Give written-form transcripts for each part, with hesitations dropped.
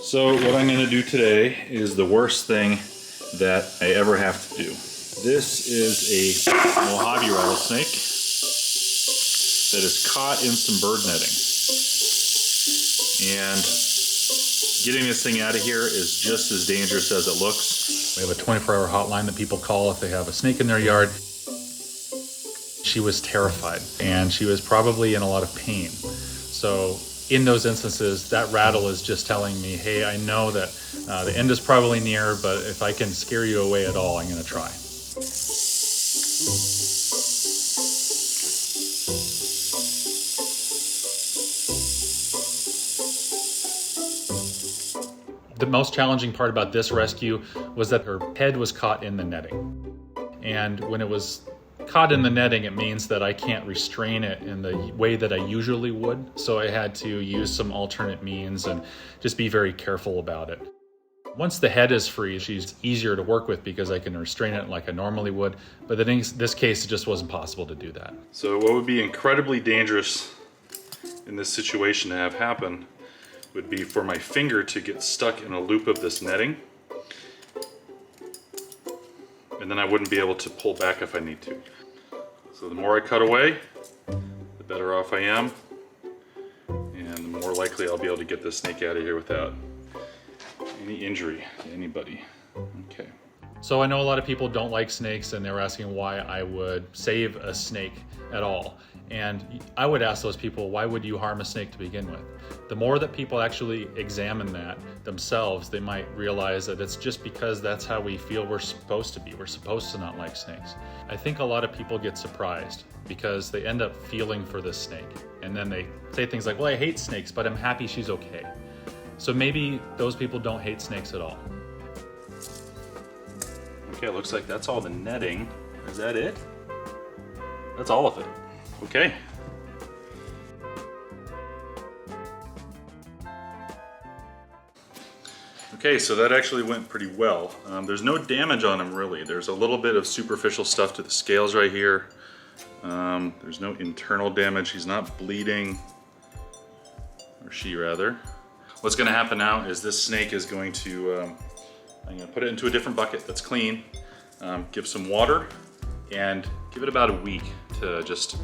So what I'm going to do today is the worst thing that I ever have to do. This is a Mojave rattlesnake that is caught in some bird netting. And getting this thing out of here is just as dangerous as it looks. We have a 24-hour hotline that people call if they have a snake in their yard. She was terrified and she was probably in a lot of pain. So in those instances, that rattle is just telling me, hey, I know that the end is probably near, but if I can scare you away at all, I'm going to try. The most challenging part about this rescue was that her head was caught in the netting. And when it was caught in the netting, it means that I can't restrain it in the way that I usually would. So I had to use some alternate means and just be very careful about it. Once the head is free, she's easier to work with because I can restrain it like I normally would. But in this case, it just wasn't possible to do that. So what would be incredibly dangerous in this situation to have happen would be for my finger to get stuck in a loop of this netting. And then I wouldn't be able to pull back if I need to. So the more I cut away, the better off I am. And the more likely I'll be able to get this snake out of here without any injury to anybody. Okay. So I know a lot of people don't like snakes and they're asking why I would save a snake at all. And I would ask those people, why would you harm a snake to begin with? The more that people actually examine that themselves, they might realize that it's just because that's how we feel we're supposed to be. We're supposed to not like snakes. I think a lot of people get surprised because they end up feeling for this snake. And then they say things like, well, I hate snakes, but I'm happy she's okay. So maybe those people don't hate snakes at all. Okay, it looks like that's all the netting. Is that it? That's all of it. Okay. Okay, so that actually went pretty well. There's no damage on him really. There's a little bit of superficial stuff to the scales right here. There's no internal damage. He's not bleeding, or she rather. What's gonna happen now is this snake is going to, I'm gonna put it into a different bucket that's clean, give some water, and give it about a week to just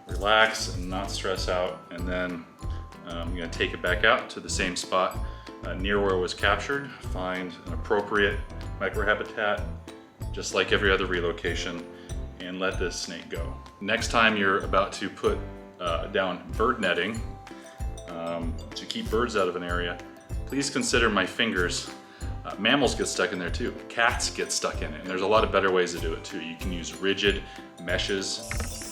relax and not stress out. And then I'm gonna take it back out to the same spot near where it was captured, find an appropriate microhabitat, just like every other relocation, and let this snake go. Next time you're about to put down bird netting to keep birds out of an area, please consider my fingers. Mammals get stuck in there too. Cats get stuck in it, and there's a lot of better ways to do it too. You can use rigid meshes